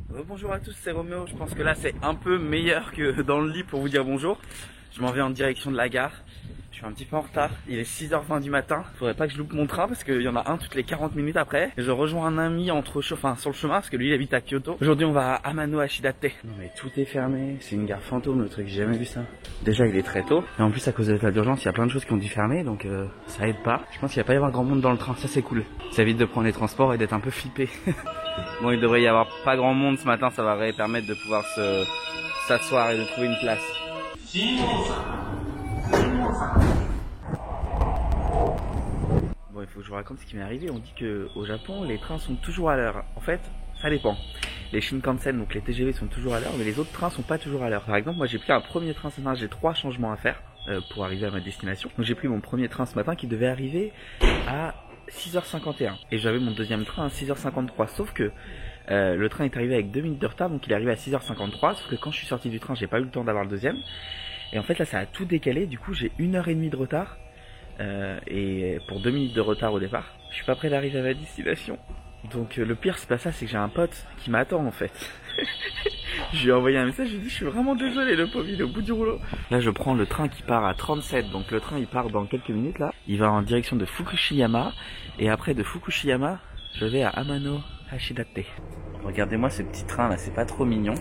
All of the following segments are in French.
Bonjour à tous, c'est Roméo. Je pense que là c'est un peu meilleur que dans le lit pour vous dire bonjour. Je m'en vais en direction de la gare. Je suis un petit peu en retard. Il est 6h20 du matin. Faudrait pas que je loupe mon train parce qu'il y en a un toutes les 40 minutes après. Et je rejoins un ami sur le chemin parce que lui il habite à Kyoto. Aujourd'hui on va à Amano Ashidate. Non mais tout est fermé. C'est une gare fantôme le truc. J'ai jamais vu ça. Déjà il est très tôt. Et en plus à cause de l'état d'urgence il y a plein de choses qui ont dû fermer. Donc ça aide pas. Je pense qu'il va pas y avoir grand monde dans le train. Ça c'est cool. Ça évite de prendre les transports et d'être un peu flippé. Bon, il devrait y avoir pas grand monde ce matin, ça va permettre de pouvoir s'asseoir et de trouver une place. Bon, il faut que je vous raconte ce qui m'est arrivé. On dit que au Japon, les trains sont toujours à l'heure. En fait, ça dépend. Les Shinkansen, donc les TGV, sont toujours à l'heure, mais les autres trains sont pas toujours à l'heure. Par exemple, moi j'ai pris un premier train ce matin, j'ai 3 changements à faire pour arriver à ma destination. Donc j'ai pris mon premier train ce matin qui devait arriver à 6h51 et j'avais mon deuxième train à 6h53, sauf que le train est arrivé avec 2 minutes de retard, donc il est arrivé à 6h53, sauf que quand je suis sorti du train j'ai pas eu le temps d'avoir le deuxième et en fait là ça a tout décalé. Du coup j'ai 1h30 de retard et pour 2 minutes de retard au départ. Je suis pas prêt d'arriver à ma destination, donc le pire c'est pas ça, c'est que j'ai un pote qui m'attend en fait. Je lui ai envoyé un message, je lui ai dit je suis vraiment désolé, le pauvre il est au bout du rouleau. Là je prends le train qui part à 37, donc le train il part dans quelques minutes là. Il va en direction de Fukushiyama et après de Fukushiyama je vais à Amano Ashidate. Regardez-moi ce petit train là, c'est pas trop mignon.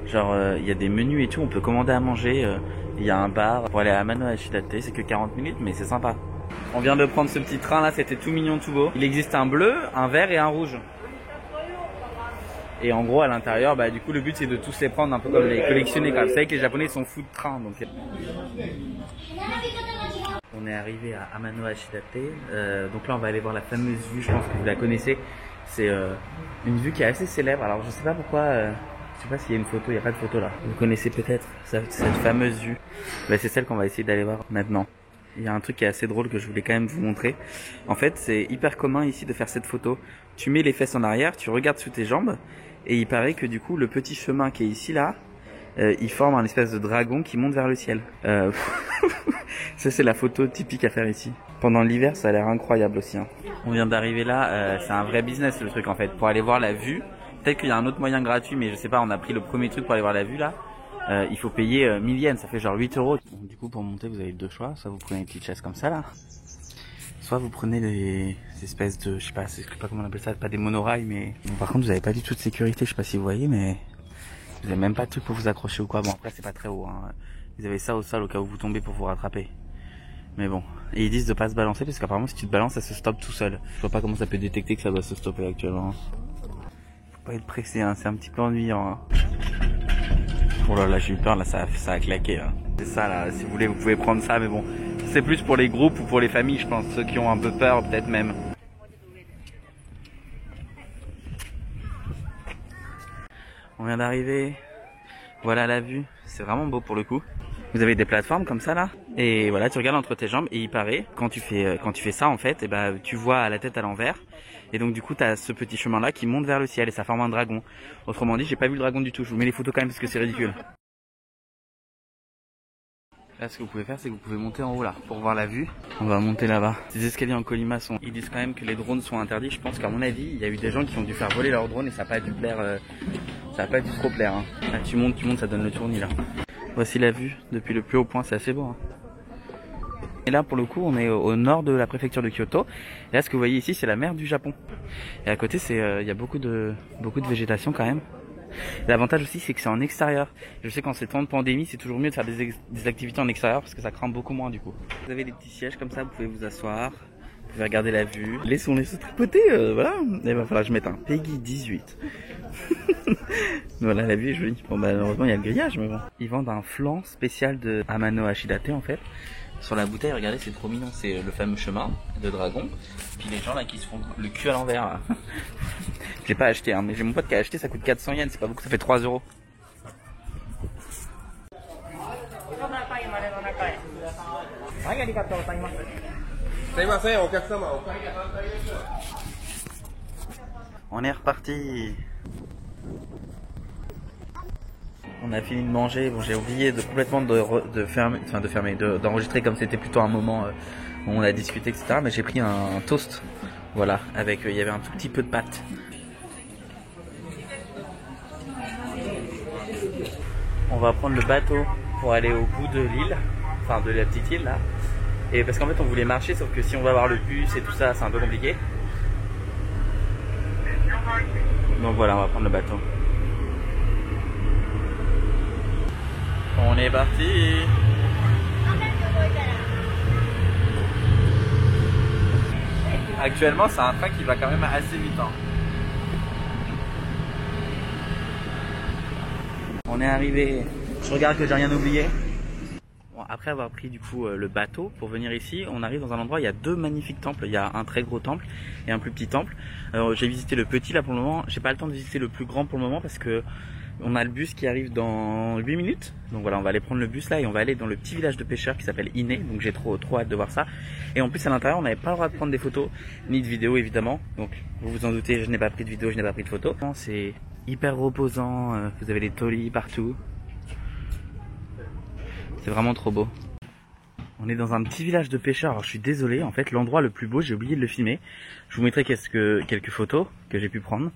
Genre il y a des menus et tout, on peut commander à manger, il y a un bar pour aller à Amano Ashidate, c'est que 40 minutes mais c'est sympa. On vient de prendre ce petit train là, c'était tout mignon, tout beau. Il existe un bleu, un vert et un rouge. Et en gros à l'intérieur, bah du coup le but c'est de tous les prendre un peu comme les collectionner. Vous savez que les Japonais sont fous de train, donc. On est arrivé à Amano Ashidate. Donc là on va aller voir la fameuse vue, je pense que vous la connaissez. C'est une vue qui est assez célèbre. Alors je sais pas pourquoi, je sais pas s'il y a une photo, il n'y a pas de photo là. Vous connaissez peut-être cette fameuse vue. Bah, c'est celle qu'on va essayer d'aller voir maintenant. Il y a un truc qui est assez drôle que je voulais quand même vous montrer. En fait c'est hyper commun ici de faire cette photo. Tu mets les fesses en arrière, tu regardes sous tes jambes. Et il paraît que du coup le petit chemin qui est ici là, il forme un espèce de dragon qui monte vers le ciel. Ça c'est la photo typique à faire ici. Pendant l'hiver ça a l'air incroyable aussi hein. On vient d'arriver là, c'est un vrai business le truc en fait. Pour aller voir la vue, peut-être qu'il y a un autre moyen gratuit mais je sais pas, on a pris le premier truc pour aller voir la vue là. Il faut payer 1000 yens, ça fait genre 8 euros. Donc, du coup pour monter vous avez deux choix, soit vous prenez une petite chaise comme ça là. Soit vous prenez les espèces de, je sais pas comment on appelle ça, pas des monorails mais... Bon, par contre vous avez pas du tout de sécurité, je sais pas si vous voyez mais... Vous avez même pas de truc pour vous accrocher ou quoi. Bon après c'est pas très haut hein. Vous avez ça au sol au cas où vous tombez pour vous rattraper. Mais bon. Et ils disent de pas se balancer parce qu'apparemment si tu te balances ça se stoppe tout seul. Je vois pas comment ça peut détecter que ça doit se stopper actuellement. Faut pas être pressé hein, c'est un petit peu ennuyant hein. Oh là là j'ai eu peur là, ça a claqué hein. C'est ça là, si vous voulez vous pouvez prendre ça mais bon. C'est plus pour les groupes ou pour les familles, je pense, ceux qui ont un peu peur, peut-être même. On vient d'arriver. Voilà la vue. C'est vraiment beau pour le coup. Vous avez des plateformes comme ça là. Et voilà, tu regardes entre tes jambes et il paraît, quand tu fais ça en fait, et ben tu vois la tête à l'envers. Et donc du coup, tu as ce petit chemin là qui monte vers le ciel et ça forme un dragon. Autrement dit, j'ai pas vu le dragon du tout. Je vous mets les photos quand même parce que c'est ridicule. Là ce que vous pouvez faire c'est que vous pouvez monter en haut là pour voir la vue. On va monter là-bas. Ces escaliers en colimaçon. Ils disent quand même que les drones sont interdits. Je pense qu'à mon avis il y a eu des gens qui ont dû faire voler leur drone et ça n'a pas dû plaire. Ça n'a pas dû trop plaire hein. Là, tu montes ça donne le tournis là. Voici la vue depuis le plus haut point, c'est assez beau hein. Et là pour le coup on est au nord de la préfecture de Kyoto. Et là ce que vous voyez ici c'est la mer du Japon. Et à côté il y a beaucoup de végétation quand même. L'avantage aussi c'est que c'est en extérieur. Je sais qu'en ces temps de pandémie c'est toujours mieux de faire des activités en extérieur parce que ça craint beaucoup moins du coup. Vous avez des petits sièges comme ça, vous pouvez vous asseoir, vous pouvez regarder la vue. Laissons-les se tripoter, voilà. Il va falloir que je mette un Peggy 18. Voilà, la vue est jolie. Bon bah malheureusement il y a le grillage mais bon. Ils vendent un flan spécial de Amano Ashidate en fait. Sur la bouteille, regardez, c'est trop mignon, c'est le fameux chemin de dragon. Puis les gens là qui se font le cul à l'envers là. Je l'ai pas acheté hein, mais j'ai mon pote qui a acheté, ça coûte 400 yens, c'est pas beaucoup, ça fait 3 euros. On est reparti. On a fini de manger, bon j'ai oublié complètement d'enregistrer comme c'était plutôt un moment où on a discuté etc. Mais j'ai pris un toast, voilà, avec il y avait un tout petit peu de pâte. On va prendre le bateau pour aller au bout de l'île, enfin de la petite île là. Et parce qu'en fait on voulait marcher, sauf que si on va voir le bus et tout ça, c'est un peu compliqué. Donc voilà, on va prendre le bateau. On est parti. Actuellement c'est un train qui va quand même assez vite hein. On est arrivé, je regarde que j'ai rien oublié. Bon, après avoir pris du coup le bateau pour venir ici, on arrive dans un endroit où il y a deux magnifiques temples. Il y a un très gros temple et un plus petit temple. J'ai visité le petit là pour le moment, j'ai pas le temps de visiter le plus grand pour le moment parce que on a le bus qui arrive dans 8 minutes. Donc voilà, on va aller prendre le bus là et on va aller dans le petit village de pêcheurs qui s'appelle Iné. Donc j'ai trop hâte de voir ça. Et en plus à l'intérieur, on n'avait pas le droit de prendre des photos ni de vidéos évidemment. Donc vous vous en doutez, je n'ai pas pris de vidéo, je n'ai pas pris de photos. C'est hyper reposant, vous avez les tolis partout. C'est vraiment trop beau. On est dans un petit village de pêcheurs. Alors je suis désolé, en fait l'endroit le plus beau, j'ai oublié de le filmer. Je vous mettrai quelques photos que j'ai pu prendre.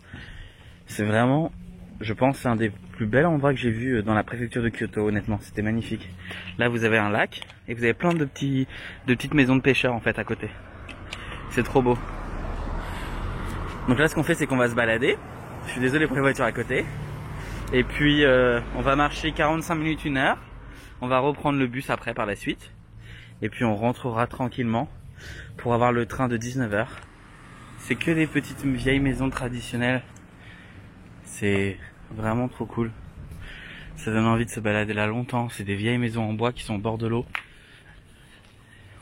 C'est vraiment, je pense, un des plus bels endroits que j'ai vu dans la préfecture de Kyoto, honnêtement. C'était magnifique. Là vous avez un lac et vous avez plein de petites maisons de pêcheurs en fait à côté. C'est trop beau. Donc là ce qu'on fait c'est qu'on va se balader. Je suis désolé pour les voitures à côté. Et puis on va marcher 45 minutes, 1 heure. On va reprendre le bus après par la suite. Et puis on rentrera tranquillement pour avoir le train de 19 h. C'est que des petites vieilles maisons traditionnelles. C'est vraiment trop cool. Ça donne envie de se balader là longtemps. C'est des vieilles maisons en bois qui sont au bord de l'eau.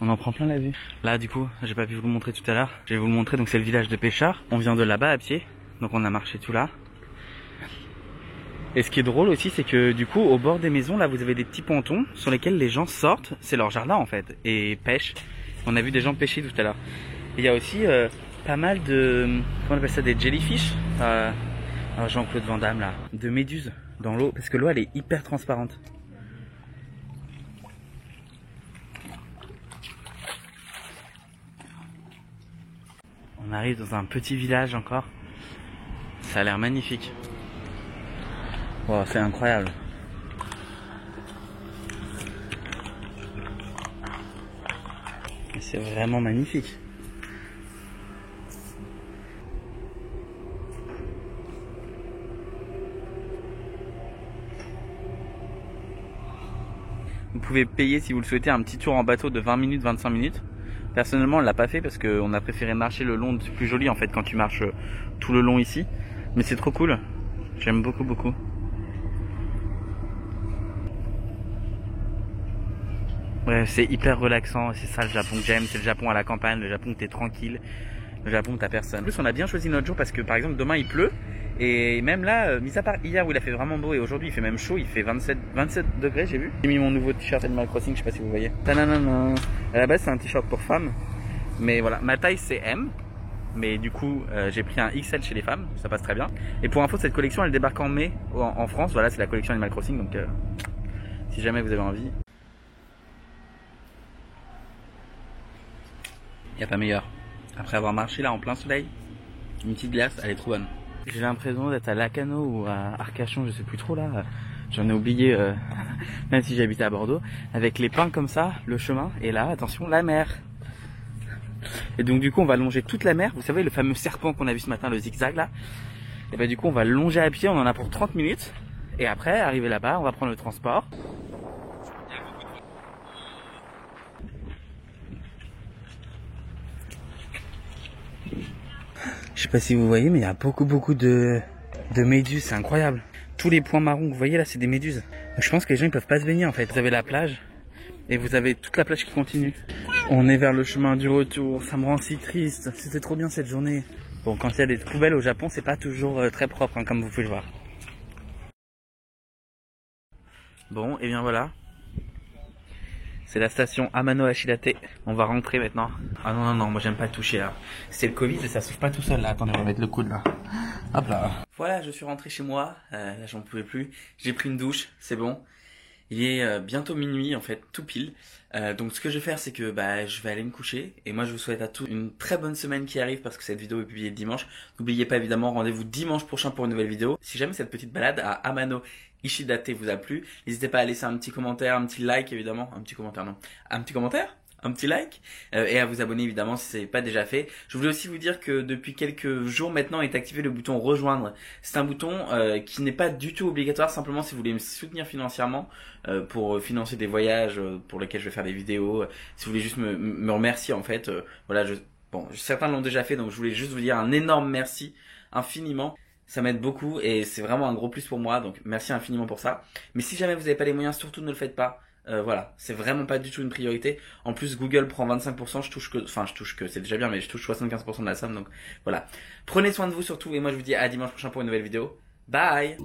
On en prend plein la vue. Là du coup, j'ai pas pu vous le montrer tout à l'heure. Je vais vous le montrer, donc c'est le village de pêcheurs. On vient de là-bas à pied. Donc on a marché tout là. Et ce qui est drôle aussi, c'est que du coup, au bord des maisons, là, vous avez des petits pontons sur lesquels les gens sortent. C'est leur jardin en fait, et pêchent. On a vu des gens pêcher tout à l'heure. Il y a aussi pas mal de, comment on appelle ça, des jellyfish. Jean-Claude Van Damme là, de méduses dans l'eau, parce que l'eau elle est hyper transparente. On arrive dans un petit village encore. Ça a l'air magnifique. Wow, c'est incroyable. C'est vraiment magnifique. Vous pouvez payer si vous le souhaitez un petit tour en bateau de 20 minutes, 25 minutes. Personnellement on l'a pas fait parce qu'on a préféré marcher le long, c'est plus joli en fait quand tu marches tout le long ici. Mais c'est trop cool, j'aime beaucoup. Ouais, c'est hyper relaxant, c'est ça le Japon que j'aime, c'est le Japon à la campagne, le Japon où t'es tranquille, le Japon où t'as personne. En plus on a bien choisi notre jour parce que par exemple demain il pleut. Et même là, mis à part hier où il a fait vraiment beau et aujourd'hui il fait même chaud, il fait 27 degrés j'ai vu. J'ai mis mon nouveau t-shirt Animal Crossing, je sais pas si vous voyez. Tananana. À la base c'est un t-shirt pour femmes, mais voilà, ma taille c'est M. Mais du coup j'ai pris un XL chez les femmes, ça passe très bien. Et pour info cette collection elle débarque en mai en France, voilà c'est la collection Animal Crossing, donc si jamais vous avez envie. Il n'y a pas meilleur. Après avoir marché là en plein soleil, une petite glace, elle est trop bonne. J'ai l'impression d'être à Lacanau ou à Arcachon, je sais plus trop là. J'en ai oublié, même si j'habitais à Bordeaux. Avec les pins comme ça, le chemin, et là, attention, la mer. Et donc du coup, on va longer toute la mer. Vous savez, le fameux serpent qu'on a vu ce matin, le zigzag là. Et bah du coup, on va le longer à pied, on en a pour 30 minutes. Et après, arrivé là-bas, on va prendre le transport. Je sais pas si vous voyez, mais il y a beaucoup de méduses, c'est incroyable. Tous les points marrons que vous voyez là, c'est des méduses. Donc, je pense que les gens ils peuvent pas se baigner en fait. Vous avez la plage et vous avez toute la plage qui continue. On est vers le chemin du retour, ça me rend si triste. C'était trop bien cette journée. Bon, quand il y a des poubelles au Japon, c'est pas toujours très propre, hein, comme vous pouvez le voir. Bon, et bien voilà. C'est la station Amano Ashidate. On va rentrer maintenant. Ah non, moi j'aime pas toucher là. C'est le Covid et ça s'ouvre pas tout seul là. Attendez, on va mettre le coude là. Hop là. Voilà, je suis rentré chez moi. Là j'en pouvais plus. J'ai pris une douche, c'est bon. Il est bientôt minuit en fait, tout pile. Donc ce que je vais faire c'est que je vais aller me coucher. Et moi je vous souhaite à tous une très bonne semaine qui arrive parce que cette vidéo est publiée dimanche. N'oubliez pas évidemment, rendez-vous dimanche prochain pour une nouvelle vidéo. Si jamais cette petite balade à Amano Ishidate vous a plu, n'hésitez pas à laisser un petit commentaire, un petit like évidemment. Un petit commentaire non. Un petit commentaire, un petit like et à vous abonner évidemment si ce n'est pas déjà fait. Je voulais aussi vous dire que depuis quelques jours maintenant est activé le bouton rejoindre. C'est un bouton qui n'est pas du tout obligatoire, simplement si vous voulez me soutenir financièrement pour financer des voyages pour lesquels je vais faire des vidéos, si vous voulez juste me remercier en fait. Voilà, certains l'ont déjà fait donc je voulais juste vous dire un énorme merci infiniment. Ça m'aide beaucoup et c'est vraiment un gros plus pour moi, donc merci infiniment pour ça. Mais si jamais vous n'avez pas les moyens, surtout ne le faites pas. Voilà, c'est vraiment pas du tout une priorité. En plus, Google prend 25%, je touche que, c'est déjà bien, mais je touche 75% de la somme, donc voilà. Prenez soin de vous surtout, et moi je vous dis à dimanche prochain pour une nouvelle vidéo. Bye!